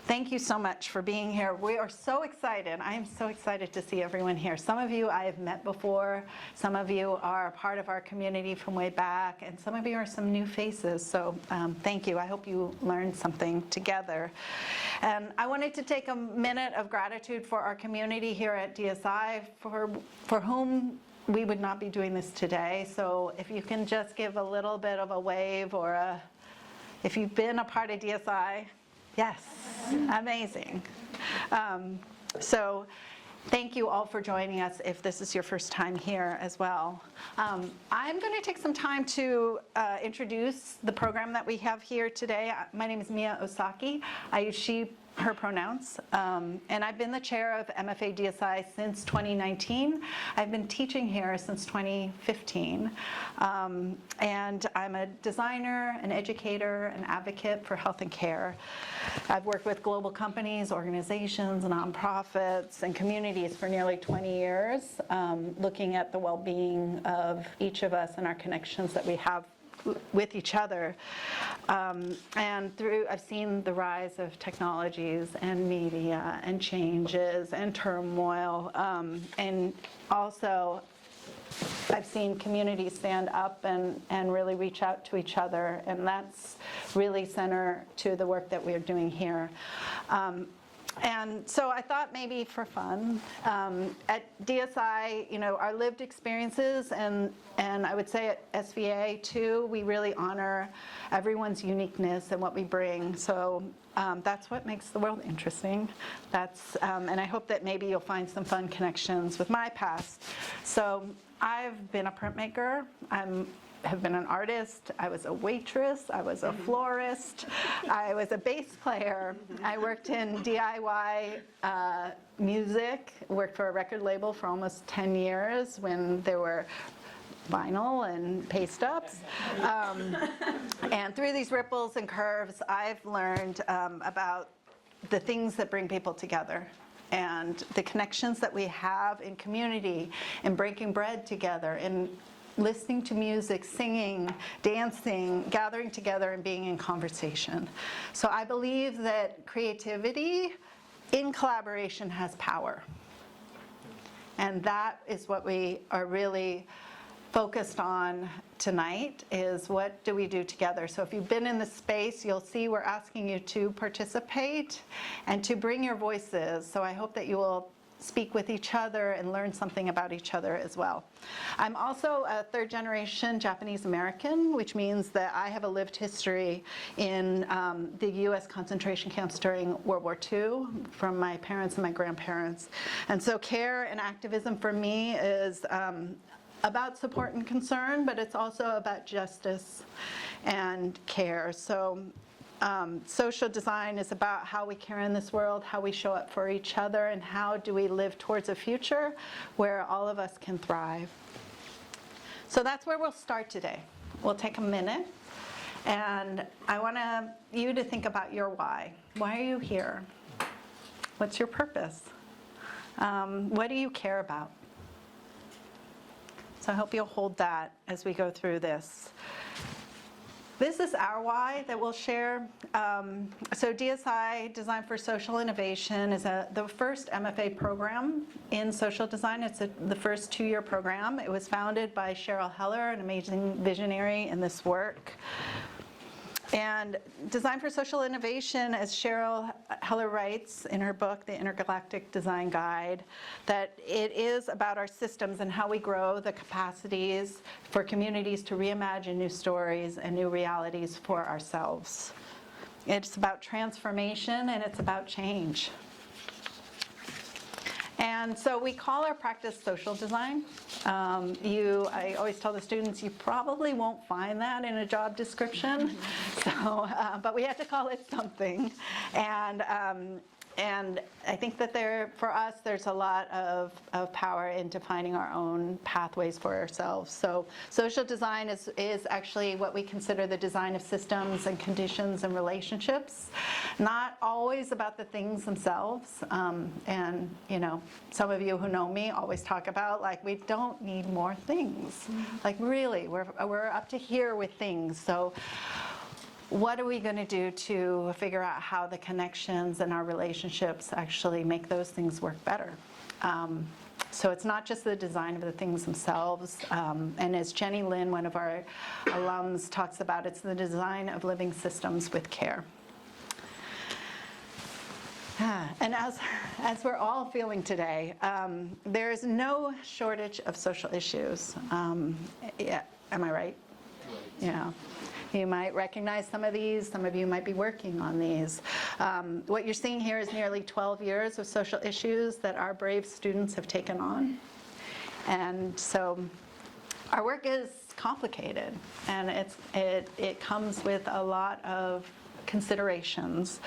Thank you so much for being here. We are so excited. I am so excited to see everyone here. Some of you I have met before. Some of you are part of our community from way back, and some of you are some new faces. So thank you. I hope you learned something together. And I wanted to take a minute of gratitude for our community here at DSI, for whom we would not be doing this today. So if you can just give a little bit of a wave, or if you've been a part of DSI, yes, amazing. So thank you all for joining us if this is your first time here as well. I'm going to take some time to introduce the program that we have here today. My name is Miya Osaki. I use she, her pronouns, and I've been the chair of MFA DSI since 2019. I've been teaching here since 2015, and I'm a designer, an educator, an advocate for health and care. I've worked with global companies, organizations, nonprofits, and communities for nearly 20 years, looking at the well-being of each of us and our connections that we have with each other. And I've seen the rise of technologies and media and changes and turmoil, and also I've seen communities stand up and really reach out to each other, and that's really center to the work that we're doing here. And so I thought maybe for fun, at DSI, our lived experiences, and I would say at SVA too, we really honor everyone's uniqueness and what we bring. So that's what makes the world interesting. And I hope that maybe you'll find some fun connections with my past. So I've been a printmaker. Have been an artist. I was a waitress. I was a florist. I was a bass player. I worked in DIY music. Worked for a record label for almost 10 years when there were vinyl and paste ups. And through these ripples and curves, I've learned about the things that bring people together, and the connections that we have in community, and breaking bread together, and listening to music, singing, dancing, gathering together, and being in conversation. So I believe that creativity in collaboration has power. And that is what we are really focused on tonight, is what do we do together. So if you've been in this space, you'll see we're asking you to participate and to bring your voices. So I hope that you will speak with each other and learn something about each other as well. I'm also a third generation Japanese American, which means that I have a lived history in the US concentration camps during World War II from my parents and my grandparents. And so care and activism for me is about support and concern, but it's also about justice and care. So social design is about how we care in this world, how we show up for each other, and how do we live towards a future where all of us can thrive. So that's where we'll start today. We'll take a minute, and I want you to think about your why. Why are you here? What's your purpose? What do you care about? So I hope you'll hold that as we go through this. This is our why that we'll share. So DSI, Design for Social Innovation, is the first MFA program in social design. It's the first 2-year program. It was founded by Cheryl Heller, an amazing visionary in this work. And Design for Social Innovation, as Cheryl Heller writes in her book, The Intergalactic Design Guide, that it is about our systems and how we grow the capacities for communities to reimagine new stories and new realities for ourselves. It's about transformation, and it's about change. And so we call our practice social design. I always tell the students, you probably won't find that in a job description. So, but we had to call it something. And I think that for us, there's a lot of power in defining our own pathways for ourselves. So social design is actually what we consider the design of systems and conditions and relationships, not always about the things themselves. And some of you who know me always talk about, like, we don't need more things. Like, really, we're up to here with things. So what are we going to do to figure out how the connections and our relationships actually make those things work better? So it's not just the design of the things themselves, and as Jenny Lin, one of our alums, talks about, it's the design of living systems with care. And as we're all feeling today, there is no shortage of social issues. Yeah, am I right? Yeah. You might recognize some of these. Some of you might be working on these. What you're seeing here is nearly 12 years of social issues that our brave students have taken on. And so our work is complicated, and it comes with a lot of considerations.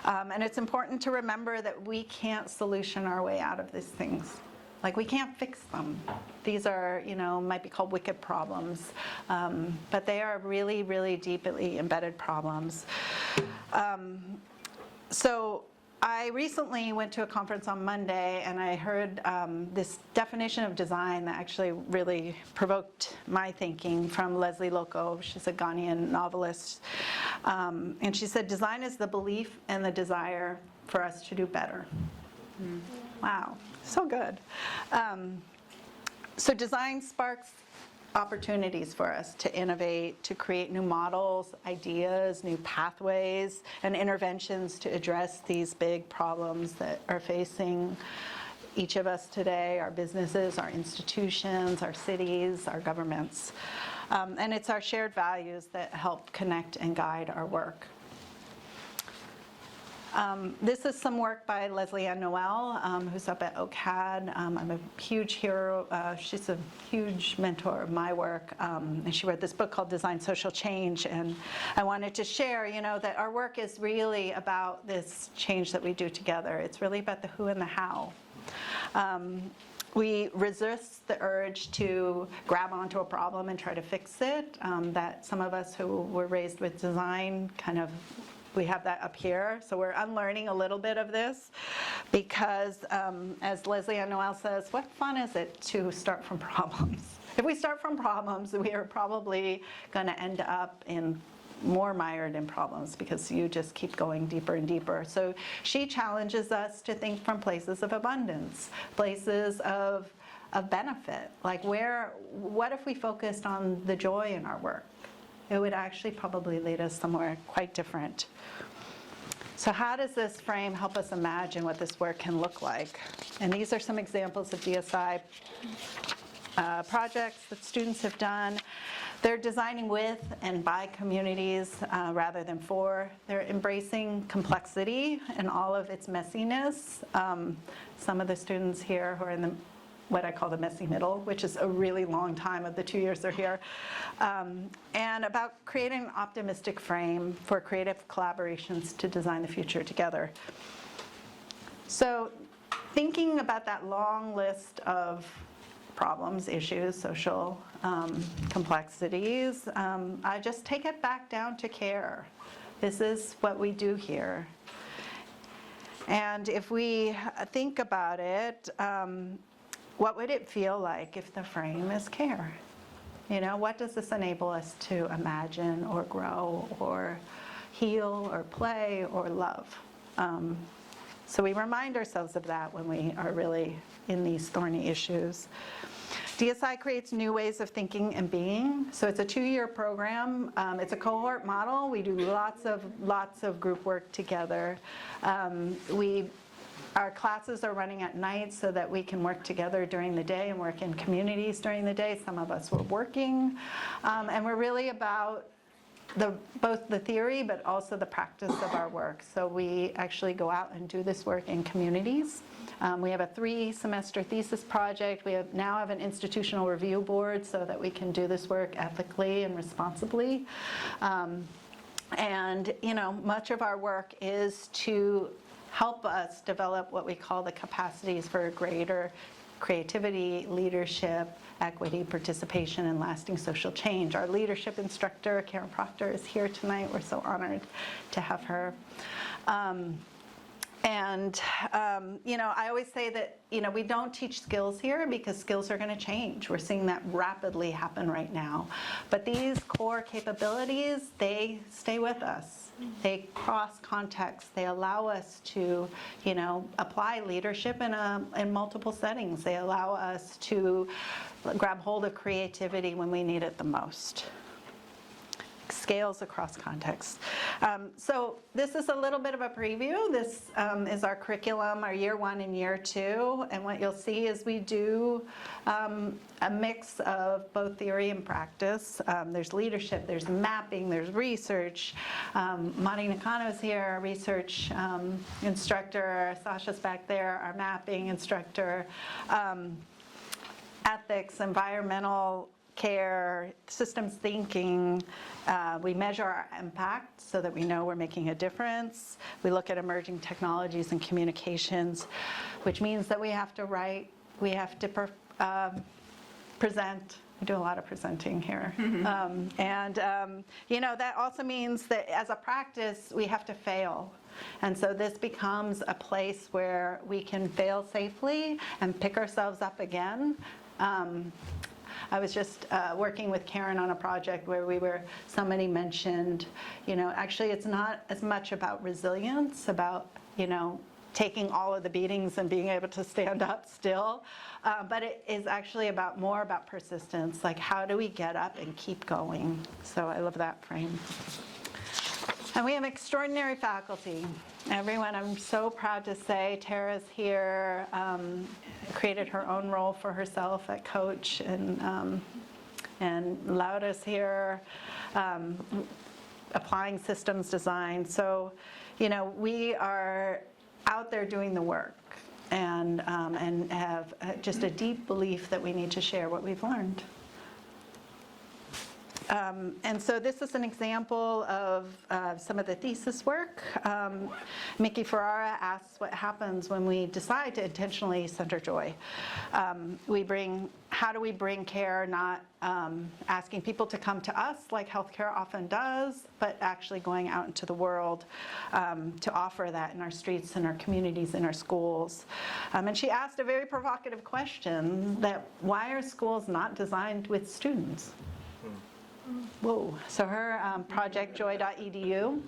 And it's important to remember that we can't solution our way out of these things. Like, we can't fix them. These are, might be called wicked problems, but they are really, really deeply embedded problems. So I recently went to a conference on Monday, and I heard this definition of design that actually really provoked my thinking from Leslie Loko. She's a Ghanaian novelist. And she said, design is the belief and the desire for us to do better. Wow, so good. So design sparks opportunities for us to innovate, to create new models, ideas, new pathways, and interventions to address these big problems that are facing each of us today, our businesses, our institutions, our cities, our governments. And it's our shared values that help connect and guide our work. This is some work by Leslie Ann Noel, who's up at OCAD. I'm a huge hero. She's a huge mentor of my work. And she wrote this book called Design Social Change. And I wanted to share, that our work is really about this change that we do together. It's really about the who and the how. We resist the urge to grab onto a problem and try to fix it. That some of us who were raised with design we have that up here. So we're unlearning a little bit of this because, as Leslie Ann Noel says, what fun is it to start from problems? If we start from problems, we are probably going to end up more mired in problems because you just keep going deeper and deeper. So she challenges us to think from places of abundance, places of benefit. Like, what if we focused on the joy in our work? It would actually probably lead us somewhere quite different. So how does this frame help us imagine what this work can look like? And these are some examples of DSI projects that students have done. They're designing with and by communities rather than for. They're embracing complexity and all of its messiness. Some of the students here who are in what I call the messy middle, which is a really long time of the 2 years they're here, and about creating an optimistic frame for creative collaborations to design the future together. So thinking about that long list of problems, issues, social complexities, I just take it back down to care. This is what we do here. And if we think about it, what would it feel like if the frame is care? What does this enable us to imagine or grow or heal or play or love? So we remind ourselves of that when we are really in these thorny issues. DSI creates new ways of thinking and being. So it's a 2-year program. It's a cohort model. We do lots of group work together. Our classes are running at night so that we can work together during the day and work in communities during the day. Some of us were working. And we're really about both the theory but also the practice of our work. So we actually go out and do this work in communities. We have a 3-semester thesis project. We now have an institutional review board so that we can do this work ethically and responsibly. And much of our work is to help us develop what we call the capacities for greater creativity, leadership, equity, participation, and lasting social change. Our leadership instructor, Karen Proctor, is here tonight. We're so honored to have her. And, I always say that, we don't teach skills here because skills are going to change. We're seeing that rapidly happen right now. But these core capabilities, they stay with us. They cross context. They allow us to, apply leadership in multiple settings. They allow us to grab hold of creativity when we need it the most. Scales across contexts. So this is a little bit of a preview. This is our curriculum, our year 1 and year 2. And what you'll see is we do a mix of both theory and practice. There's leadership, there's mapping, there's research. Mari Nakano's here, our research instructor. Sasha's back there, our mapping instructor. Ethics, environmental care, systems thinking. We measure our impact so that we know we're making a difference. We look at emerging technologies and communications, which means that we have to write, we have to present. We do a lot of presenting here. That also means that as a practice, we have to fail. And so this becomes a place where we can fail safely and pick ourselves up again. I was just working with Karen on a project where somebody mentioned, actually it's not as much about resilience, about, taking all of the beatings and being able to stand up still, but it is actually more about persistence, like how do we get up and keep going? So I love that frame. And we have extraordinary faculty. Everyone, I'm so proud to say, Tara's here, created her own role for herself at Coach, and Laura's here, applying systems design. So, we are out there doing the work and have just a deep belief that we need to share what we've learned. And so this is an example of some of the thesis work. Mickey Ferrara asks what happens when we decide to intentionally center joy. How do we bring care, not asking people to come to us like healthcare often does, but actually going out into the world to offer that in our streets, in our communities, in our schools. And she asked a very provocative question, that why are schools not designed with students? Whoa. So her project, joy.edu,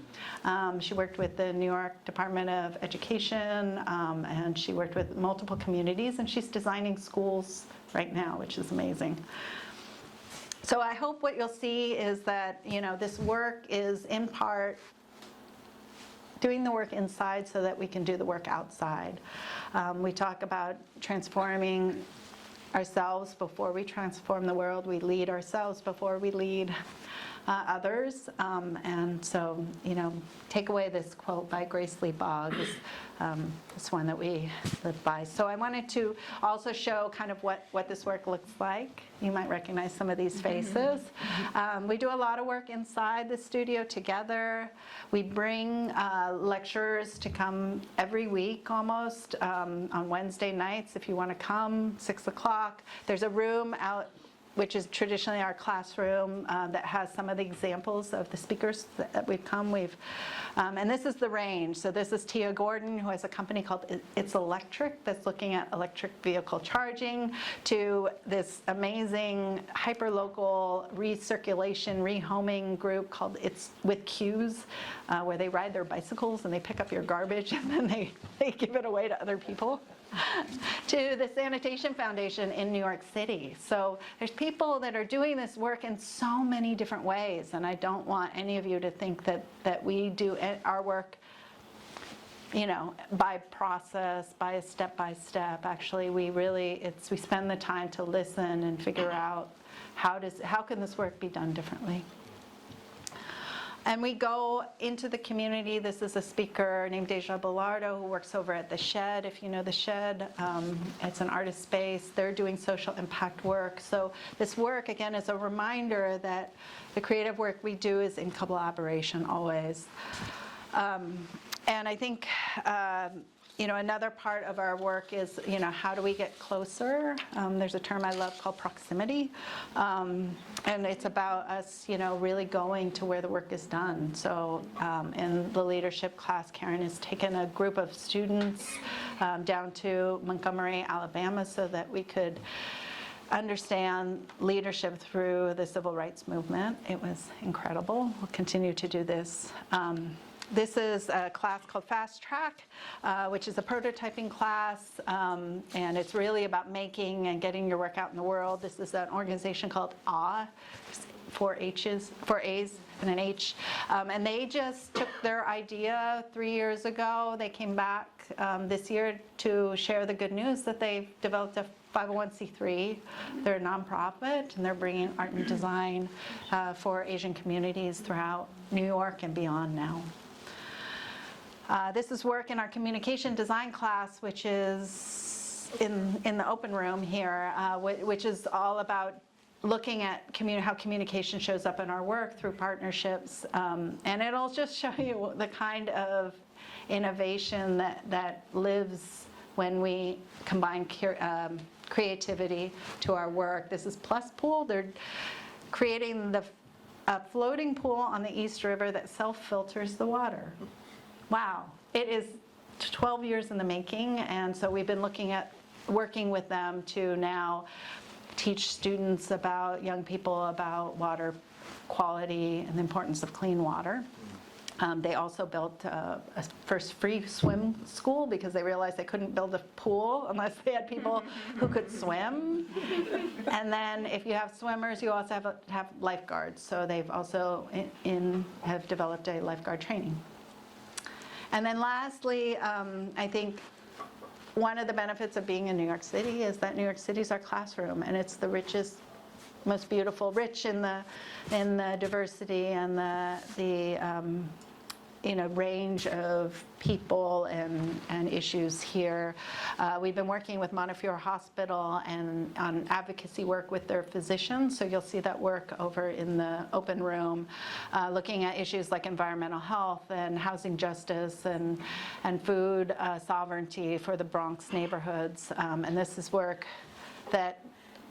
she worked with the New York Department of Education, and she worked with multiple communities, and she's designing schools right now, which is amazing. So I hope what you'll see is that, this work is in part doing the work inside so that we can do the work outside. We talk about transforming ourselves before we transform the world. We lead ourselves before we lead others. And so, take away this quote by Grace Lee Boggs, this one that we live by. So I wanted to also show kind of what this work looks like. You might recognize some of these faces. We do a lot of work inside the studio together. We bring lecturers to come every week almost on Wednesday nights if you want to come, 6 o'clock. There's a room out which is traditionally our classroom that has some of the examples of the speakers that we've come. And this is the range. So this is Tia Gordon, who has a company called It's Electric that's looking at electric vehicle charging, to this amazing hyper-local recirculation, rehoming group called It's With Cues, where they ride their bicycles and they pick up your garbage and then they give it away to other people. To the Sanitation Foundation in New York City. So there's people that are doing this work in so many different ways, and I don't want any of you to think that we do our work, by process, by a step-by-step. Actually, we spend the time to listen and figure out how can this work be done differently. And we go into the community. This is a speaker named Deja Bellardo who works over at The Shed, if you know The Shed. It's an artist space. They're doing social impact work. So this work, again, is a reminder that the creative work we do is in collaboration always. And I think, Another part of our work is, how do we get closer? There's a term I love called proximity, and it's about us, really going to where the work is done. So in the leadership class, Karen has taken a group of students down to Montgomery, Alabama, so that we could understand leadership through the civil rights movement. It was incredible. We'll continue to do this. This is a class called Fast Track, which is a prototyping class, and it's really about making and getting your work out in the world. This is an organization called AWE, 4 A's and an H, and they just took their idea 3 years ago. They came back this year to share the good news that they've developed a 501c3. They're a nonprofit, and they're bringing art and design for Asian communities throughout New York and beyond now. This is work in our communication design class, which is in the open room here, which is all about looking at how communication shows up in our work through partnerships. And it'll just show you the kind of innovation that lives when we combine creativity to our work. This is Plus Pool. They're creating a floating pool on the East River that self-filters the water. Wow, it is 12 years in the making, and so we've been working with them to now teach students young people about water quality and the importance of clean water. They also built a first free swim school because they realized they couldn't build a pool unless they had people who could swim. And then if you have swimmers, you also have lifeguards. So they've also have developed a lifeguard training. And then lastly, I think one of the benefits of being in New York City is that New York City is our classroom, and it's the richest, most beautiful, rich in the diversity and the range of people and issues here. We've been working with Montefiore Hospital and on advocacy work with their physicians, so you'll see that work over in the open room, looking at issues like environmental health and housing justice and food sovereignty for the Bronx neighborhoods. And this is work that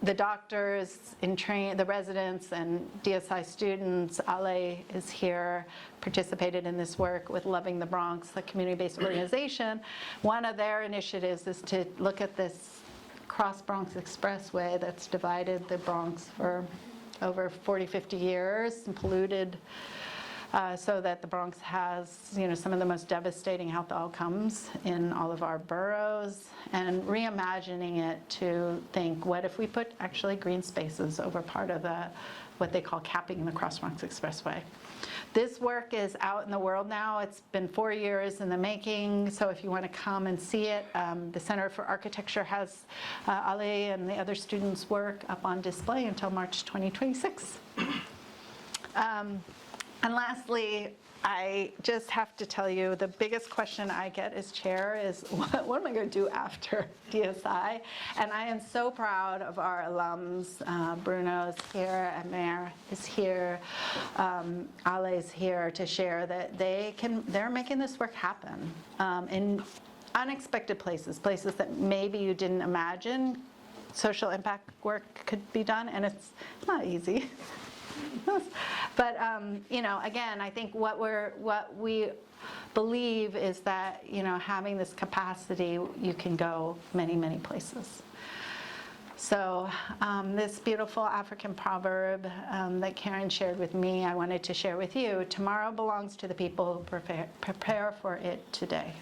the doctors the residents and DSI students, Ale is here, participated in this work with Loving the Bronx, the community-based organization. One of their initiatives is to look at this cross-Bronx expressway that's divided the Bronx for over 40, 50 years and polluted so that the Bronx has some of the most devastating health outcomes in all of our boroughs, and reimagining it to think, what if we put actually green spaces over part of what they call capping the Cross-Bronx Expressway. This work is out in the world now. It's been 4 years in the making, so if you want to come and see it, the Center for Architecture has Ali and the other students' work up on display until March 2026. And lastly, I just have to tell you, the biggest question I get as chair is, what am I going to do after DSI? And I am so proud of our alums. Bruno's here, Amer is here, Ale's here to share that they're making this work happen in unexpected places that maybe you didn't imagine social impact work could be done, and it's not easy. But again, I think what we believe is that having this capacity, you can go many, many places. So this beautiful African proverb that Karen shared with me, I wanted to share with you. Tomorrow belongs to the people who prepare for it today.